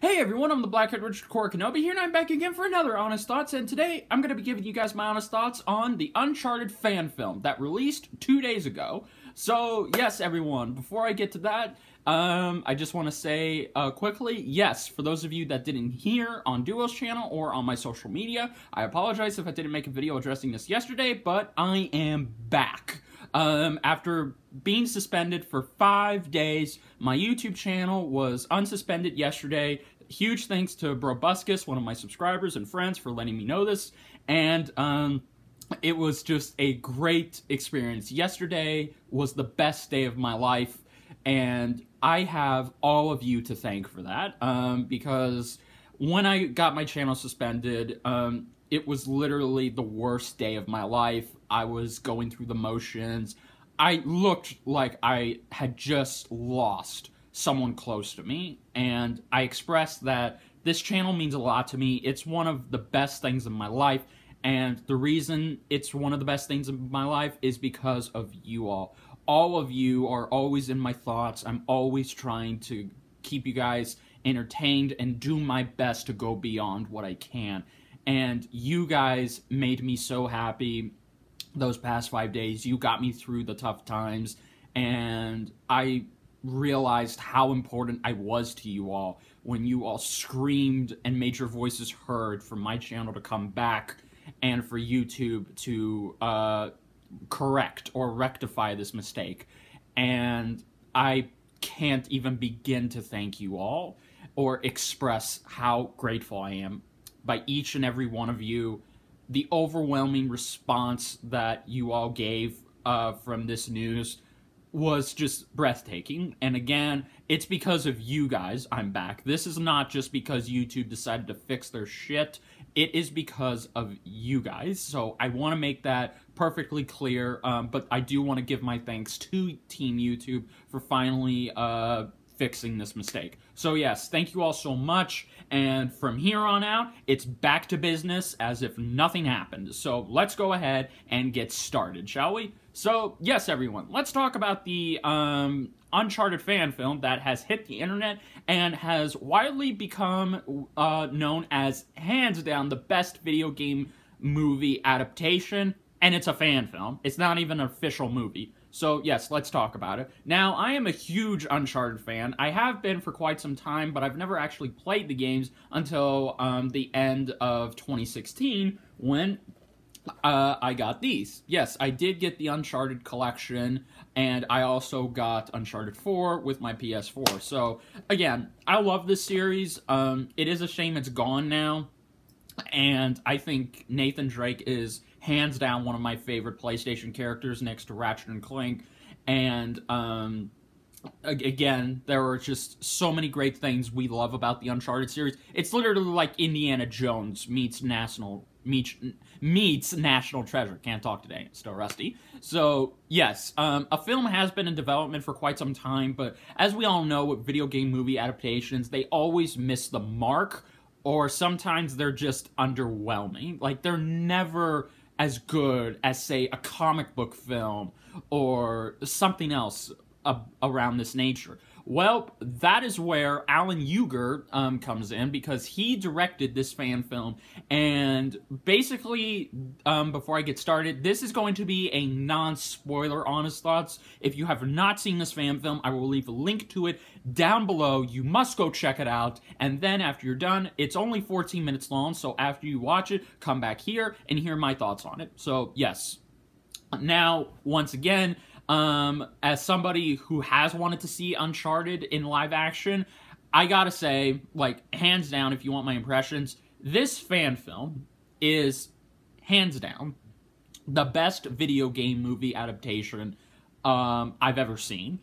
Hey everyone, I'm the Blackhead Richard Core Kenobi here, and I'm back again for another Honest Thoughts, and today I'm going to be giving you guys my honest thoughts on the Uncharted fan film that released 2 days ago. So, yes everyone, before I get to that, I just want to say quickly, yes, for those of you that didn't hear on Duo's channel or on my social media, I apologize if I didn't make a video addressing this yesterday, but I am back. After being suspended for 5 days, my YouTube channel was unsuspended yesterday. Huge thanks to Brobuscus, one of my subscribers and friends, for letting me know this. And, it was just a great experience. Yesterday was the best day of my life, and I have all of you to thank for that, because when I got my channel suspended, it was literally the worst day of my life. I was going through the motions. I looked like I had just lost someone close to me, and I expressed that this channel means a lot to me. It's one of the best things in my life, and the reason it's one of the best things in my life is because of you all. All of you are always in my thoughts. I'm always trying to keep you guys entertained and do my best to go beyond what I can. And you guys made me so happy those past 5 days. You got me through the tough times, and I realized how important I was to you all when you all screamed and made your voices heard for my channel to come back and for YouTube to correct or rectify this mistake. And I can't even begin to thank you all or express how grateful I am by each and every one of you. The overwhelming response that you all gave from this news was just breathtaking. And again, it's because of you guys I'm back. This is not just because YouTube decided to fix their shit. It is because of you guys. So I want to make that perfectly clear, but I do want to give my thanks to Team YouTube for finally fixing this mistake. So yes, thank you all so much, and from here on out, it's back to business as if nothing happened. So let's go ahead and get started, shall we? So yes, everyone, let's talk about the Uncharted fan film that has hit the internet and has widely become known as, hands down, the best video game movie adaptation, and it's a fan film. It's not even an official movie. So yes, let's talk about it. Now, I am a huge Uncharted fan. I have been for quite some time, but I've never actually played the games until the end of 2016 when I got these. Yes, I did get the Uncharted collection, and I also got Uncharted 4 with my PS4. So, again, I love this series. It is a shame it's gone now, and I think Nathan Drake is hands down one of my favorite PlayStation characters next to Ratchet and Clank. And, again, there are just so many great things we love about the Uncharted series. It's literally like Indiana Jones meets National Treasure. Can't talk today, still rusty. So, yes, a film has been in development for quite some time, but as we all know with video game movie adaptations, they always miss the mark, or sometimes they're just underwhelming. Like, they're never as good as, say, a comic book film or something else around this nature. Well, that is where Alan Uger comes in, because he directed this fan film. And basically, before I get started, this is going to be a non-spoiler honest thoughts. If you have not seen this fan film, I will leave a link to it down below. You must go check it out. And then after you're done, it's only 14 minutes long, so after you watch it, come back here and hear my thoughts on it. So, yes. Now, once again, as somebody who has wanted to see Uncharted in live action, I gotta say, like, hands down, if you want my impressions, this fan film is, hands down, the best video game movie adaptation I've ever seen.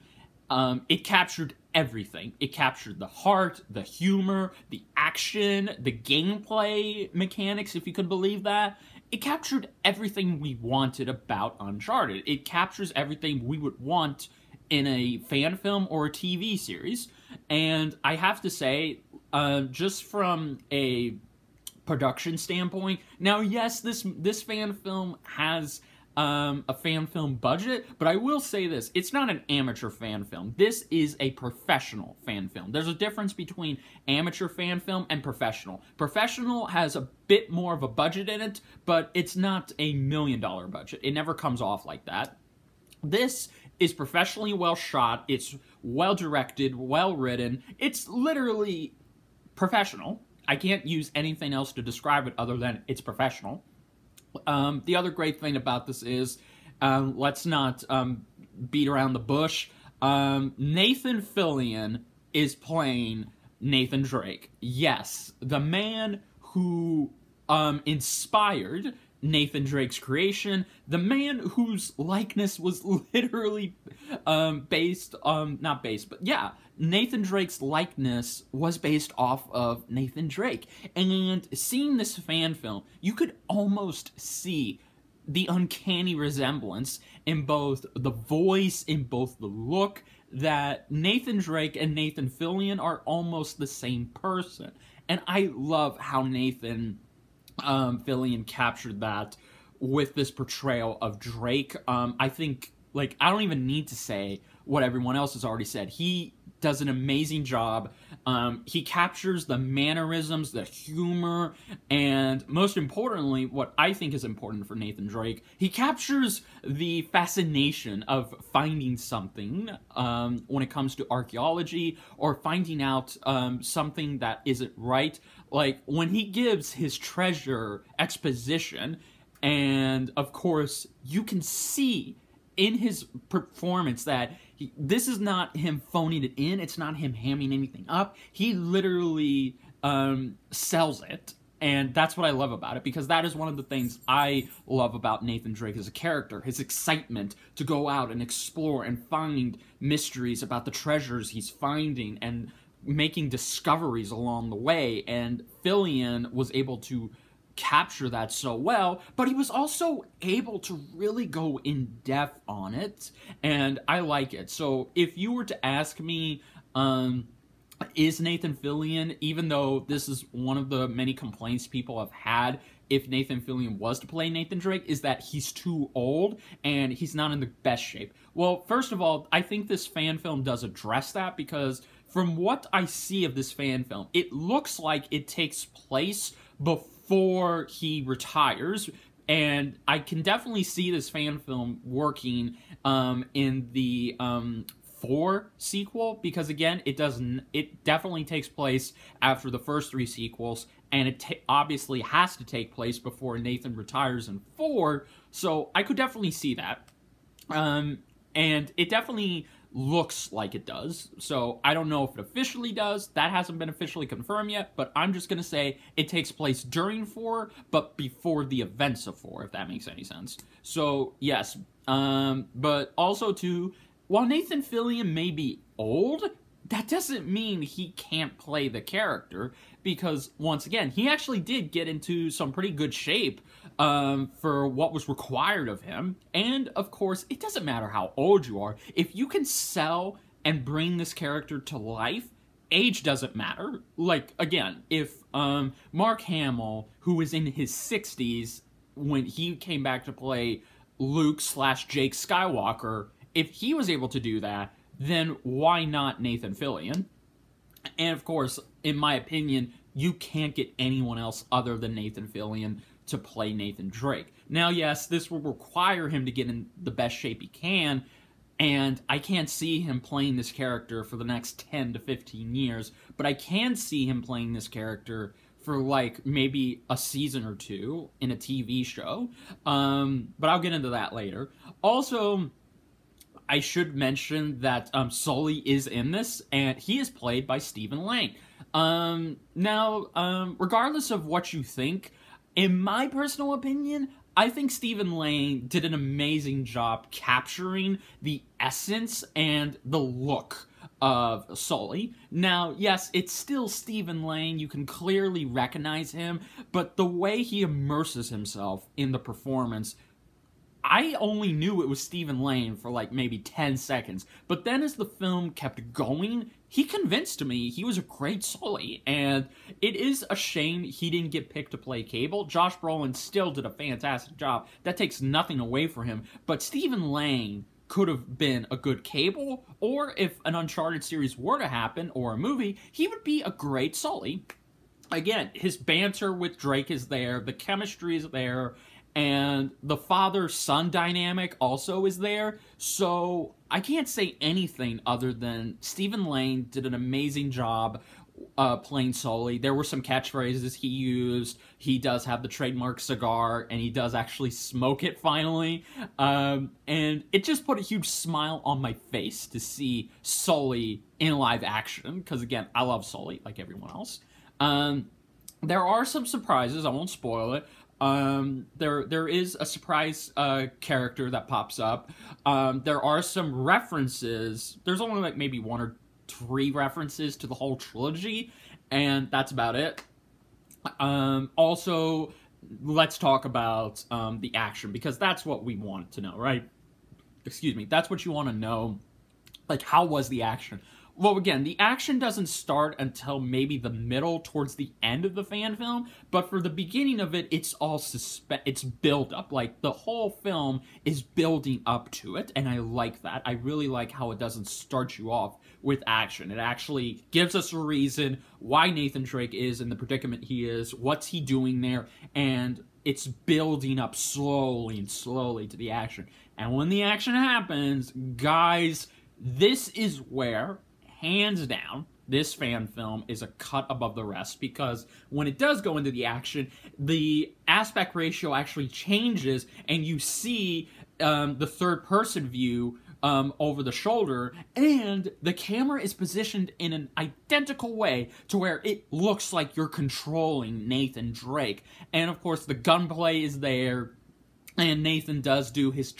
It captured everything. It captured the heart, the humor, the action, the gameplay mechanics, if you could believe that. It captured everything we wanted about Uncharted. It captures everything we would want in a fan film or a TV series. And I have to say, just from a production standpoint, now yes, this fan film has a fan film budget, but I will say this, it's not an amateur fan film. This is a professional fan film. There's a difference between amateur fan film and professional. Professional has a bit more of a budget in it, but it's not a $1 million budget. It never comes off like that. This is professionally well shot, it's well directed, well written, it's literally professional. I can't use anything else to describe it other than it's professional. The other great thing about this is, let's not beat around the bush, Nathan Fillion is playing Nathan Drake. Yes, the man who inspired Nathan Drake's creation, the man whose likeness was literally Nathan Drake's likeness was based off of Nathan Drake. And seeing this fan film, you could almost see the uncanny resemblance in both the voice, in both the look, that Nathan Drake and Nathan Fillion are almost the same person. And I love how Nathan Fillion captured that with this portrayal of Drake. I think, like, I don't even need to say what everyone else has already said. He does an amazing job. He captures the mannerisms, the humor, and most importantly, what I think is important for Nathan Drake, he captures the fascination of finding something when it comes to archaeology or finding out something that isn't right. Like, when he gives his treasure exposition, and of course, you can see in his performance that this is not him phoning it in, it's not him hamming anything up, he literally sells it, and that's what I love about it, because that is one of the things I love about Nathan Drake as a character, his excitement to go out and explore and find mysteries about the treasures he's finding, and making discoveries along the way, and Fillion was able to capture that so well, but he was also able to really go in depth on it, and I like it. So if you were to ask me, is Nathan Fillion, even though this is one of the many complaints people have had if Nathan Fillion was to play Nathan Drake, is that he's too old and he's not in the best shape. Well, first of all, I think this fan film does address that, because from what I see of this fan film, it looks like it takes place before he retires, and I can definitely see this fan film working in the 4 sequel, because again, it definitely takes place after the first 3 sequels, and it obviously has to take place before Nathan retires in 4, so I could definitely see that. And it definitely looks like it does, so I don't know if it officially does. That hasn't been officially confirmed yet, but I'm just gonna say it takes place during 4, but before the events of 4, if that makes any sense. So, yes, but also, too, while Nathan Fillion may be old, that doesn't mean he can't play the character, because, once again, he actually did get into some pretty good shape for what was required of him. And, of course, it doesn't matter how old you are. If you can sell and bring this character to life, age doesn't matter. Like, again, if Mark Hamill, who was in his 60s when he came back to play Luke/Jake Skywalker, if he was able to do that, then why not Nathan Fillion? And of course, in my opinion, you can't get anyone else other than Nathan Fillion to play Nathan Drake. Now, yes, this will require him to get in the best shape he can, and I can't see him playing this character for the next 10 to 15 years, but I can see him playing this character for, like, maybe a season or 2 in a TV show, but I'll get into that later. Also, I should mention that Sully is in this, and he is played by Stephen Lang. Now, regardless of what you think, in my personal opinion, I think Stephen Lang did an amazing job capturing the essence and the look of Sully. Now, yes, it's still Stephen Lang, you can clearly recognize him, but the way he immerses himself in the performance, I only knew it was Stephen Lang for like maybe 10 seconds, but then as the film kept going, he convinced me he was a great Sully, and it is a shame he didn't get picked to play Cable. Josh Brolin still did a fantastic job. That takes nothing away from him, but Stephen Lang could have been a good Cable, or if an Uncharted series were to happen, or a movie, he would be a great Sully. Again, his banter with Drake is there, the chemistry is there, and the father-son dynamic also is there, so I can't say anything other than Stephen Lang did an amazing job playing Sully. There were some catchphrases he used. He does have the trademark cigar, and he does actually smoke it finally, and it just put a huge smile on my face to see Sully in live action, because again, I love Sully, like everyone else. There are some surprises, I won't spoil it. There is a surprise character that pops up. There are some references. There's only like maybe 1 or 3 references to the whole trilogy, and that's about it. Also, let's talk about the action, because that's what we want to know, right? Excuse me. That's what you want to know. Like, how was the action? Well, again, the action doesn't start until maybe the middle, towards the end of the fan film, but for the beginning of it, it's all it's build up. Like, the whole film is building up to it, and I like that. I really like how it doesn't start you off with action. It actually gives us a reason why Nathan Drake is in the predicament he is, what's he doing there, and it's building up slowly and slowly to the action. And when the action happens, guys, this is where, hands down, this fan film is a cut above the rest, because when it does go into the action, the aspect ratio actually changes, and you see the third-person view over the shoulder, and the camera is positioned in an identical way to where it looks like you're controlling Nathan Drake. And of course, the gunplay is there, and Nathan does do his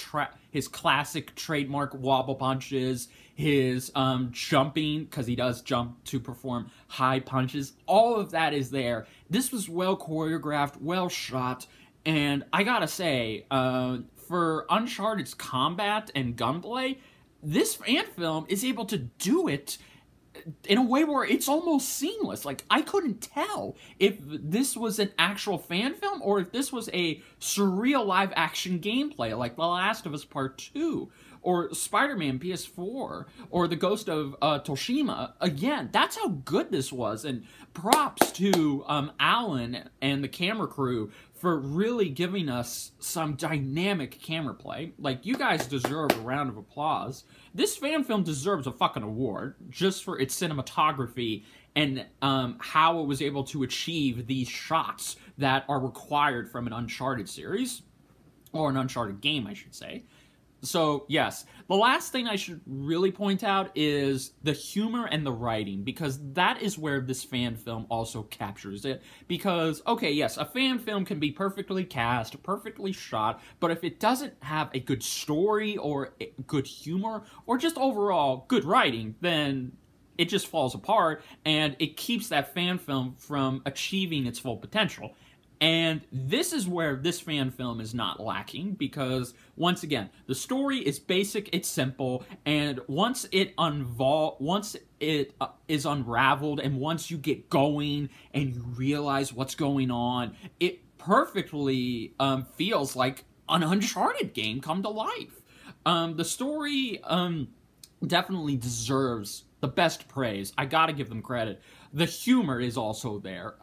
classic trademark wobble punches, his jumping, because he does jump to perform high punches. All of that is there. This was well choreographed, well shot, and I gotta say, for Uncharted's combat and gunplay, this fan film is able to do it in a way where it's almost seamless. Like, I couldn't tell if this was an actual fan film or if this was a surreal live-action gameplay, like The Last of Us Part 2, or Spider-Man PS4, or The Ghost of Toshima. Again, that's how good this was, and props to Alan and the camera crew for really giving us some dynamic camera play. Like, you guys deserve a round of applause. This fan film deserves a fucking award just for its cinematography and how it was able to achieve these shots that are required from an Uncharted series, or an Uncharted game, I should say. So, yes, the last thing I should really point out is the humor and the writing, because that is where this fan film also captures it. Because, okay, yes, a fan film can be perfectly cast, perfectly shot, but if it doesn't have a good story or good humor or just overall good writing, then it just falls apart, and it keeps that fan film from achieving its full potential. And this is where this fan film is not lacking, because, once again, the story is basic, it's simple, and once it is unraveled, and once you get going and you realize what's going on, it perfectly feels like an Uncharted game come to life. The story definitely deserves the best praise. I gotta give them credit. The humor is also there.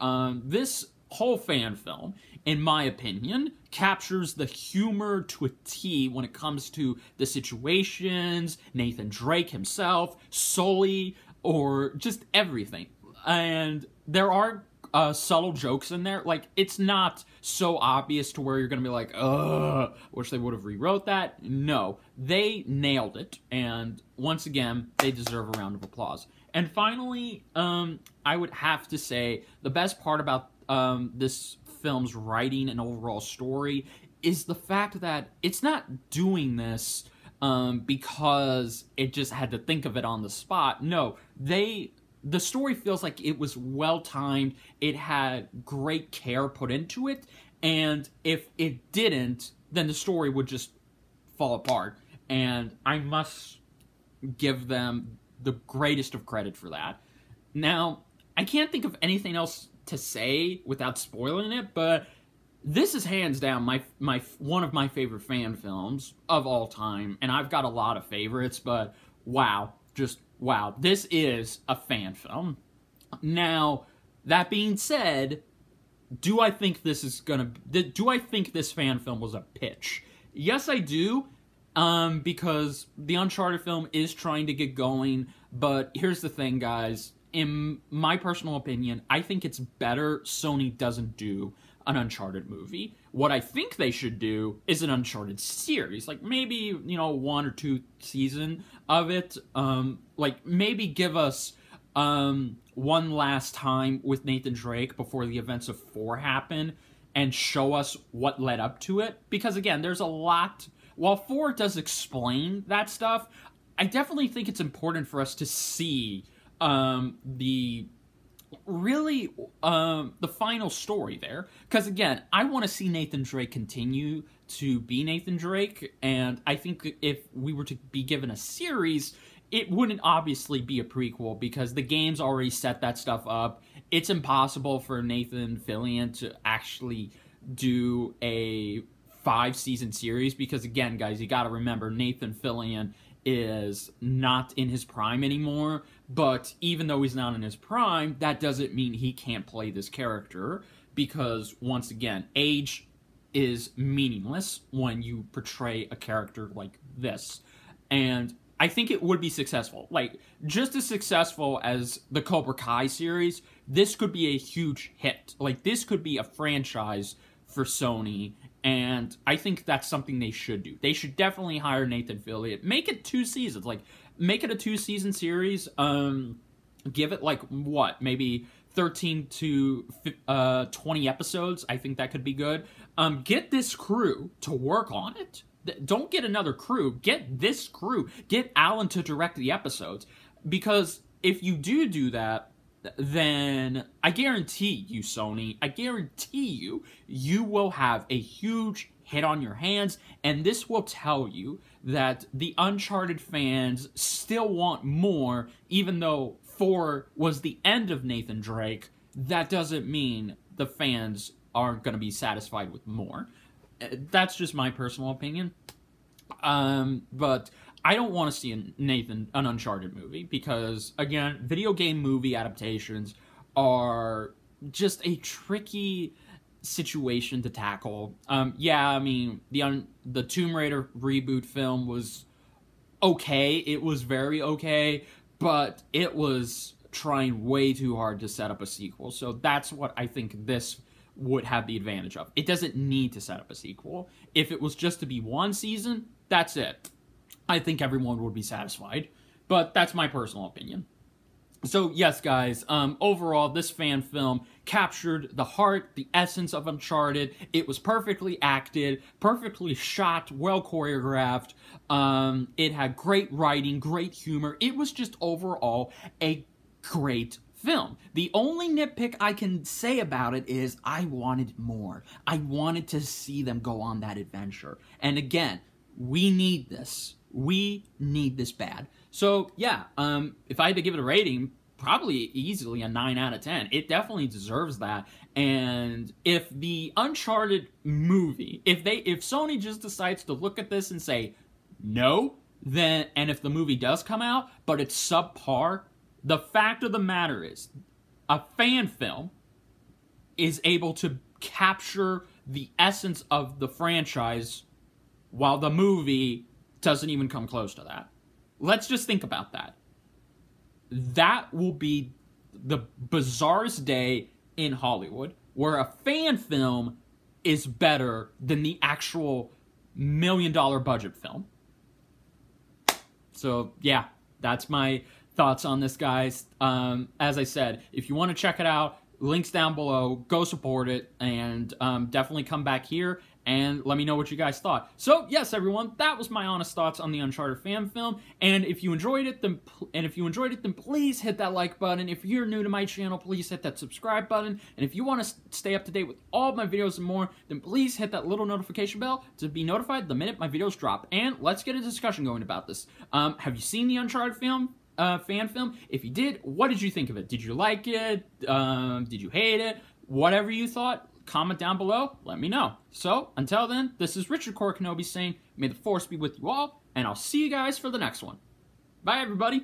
This whole fan film, in my opinion, captures the humor to a T when it comes to the situations, Nathan Drake himself, Sully, or just everything. And there are subtle jokes in there. Like, it's not so obvious to where you're gonna be like, ugh, wish they would have rewrote that. No, they nailed it, and once again, they deserve a round of applause. And finally, I would have to say, the best part about this film's writing and overall story is the fact that it's not doing this because it just had to think of it on the spot. No, the story feels like it was well-timed, it had great care put into it, and if it didn't, then the story would just fall apart. And I must give them the greatest of credit for that. Now, I can't think of anything else to say without spoiling it, but this is hands down one of my favorite fan films of all time, and I've got a lot of favorites, but wow, just wow, this is a fan film. Now, that being said, do I think this fan film was a pitch? Yes, I do, because the Uncharted film is trying to get going, but here's the thing, guys. In my personal opinion, I think it's better Sony doesn't do an Uncharted movie. What I think they should do is an Uncharted series. Like, maybe, you know, 1 or 2 season of it. Like, maybe give us one last time with Nathan Drake before the events of 4 happen and show us what led up to it. Because, again, there's a lot... While 4 does explain that stuff, I definitely think it's important for us to see the final story there. Because, again, I want to see Nathan Drake continue to be Nathan Drake, and I think if we were to be given a series, it wouldn't obviously be a prequel, because the game's already set that stuff up. It's impossible for Nathan Fillion to actually do a 5-season series, because, again, guys, you gotta remember, Nathan Fillion is not in his prime anymore, but even though he's not in his prime, that doesn't mean he can't play this character, because, once again, age is meaningless when you portray a character like this. And I think it would be successful. Like, just as successful as the Cobra Kai series, this could be a huge hit. Like, this could be a franchise for Sony, and I think that's something they should do. They should definitely hire Nathan Fillion. Make it 2 seasons. Like, make it a 2-season series. Give it, like, what? Maybe 13 to 20 episodes. I think that could be good. Get this crew to work on it. Don't get another crew. Get this crew. Get Alan to direct the episodes. Because if you do that, then I guarantee you, Sony, I guarantee you will have a huge hit on your hands, and this will tell you that the Uncharted fans still want more, even though 4 was the end of Nathan Drake. That doesn't mean the fans aren't going to be satisfied with more. That's just my personal opinion. But I don't want to see an Uncharted movie, because, again, video game movie adaptations are just a tricky situation to tackle. Yeah, I mean, the Tomb Raider reboot film was okay. It was very okay, but it was trying way too hard to set up a sequel. So that's what I think this would have the advantage of. It doesn't need to set up a sequel. If it was just to be 1 season, that's it. I think everyone would be satisfied, but that's my personal opinion. So, yes, guys, overall, this fan film captured the heart, the essence of Uncharted. It was perfectly acted, perfectly shot, well choreographed. It had great writing, great humor. It was just overall a great film. The only nitpick I can say about it is I wanted more. I wanted to see them go on that adventure. And again, we need this. We need this bad. So, yeah, if I had to give it a rating, probably easily a 9 out of 10. It definitely deserves that. And if the Uncharted movie, if Sony just decides to look at this and say, no, then, and if the movie does come out, but it's subpar, the fact of the matter is, a fan film is able to capture the essence of the franchise, while the movie doesn't even come close to that. Let's just think about that. That will be the bizarrest day in Hollywood, where a fan film is better than the actual $1 million budget film. So, yeah, that's my thoughts on this, guys. As I said, if you want to check it out, links down below, go support it, and definitely come back here and let me know what you guys thought. So, yes, everyone, that was my honest thoughts on the Uncharted fan film. And if you enjoyed it, then please hit that like button. If you're new to my channel, please hit that subscribe button. And if you want to stay up to date with all of my videos and more, then please hit that little notification bell to be notified the minute my videos drop. And let's get a discussion going about this. Have you seen the Uncharted film? fan film? If you did, what did you think of it? Did you like it? Did you hate it? Whatever you thought, comment down below. Let me know. So, until then, this is Richard Core Kenobi saying, may the Force be with you all, and I'll see you guys for the next one. Bye, everybody.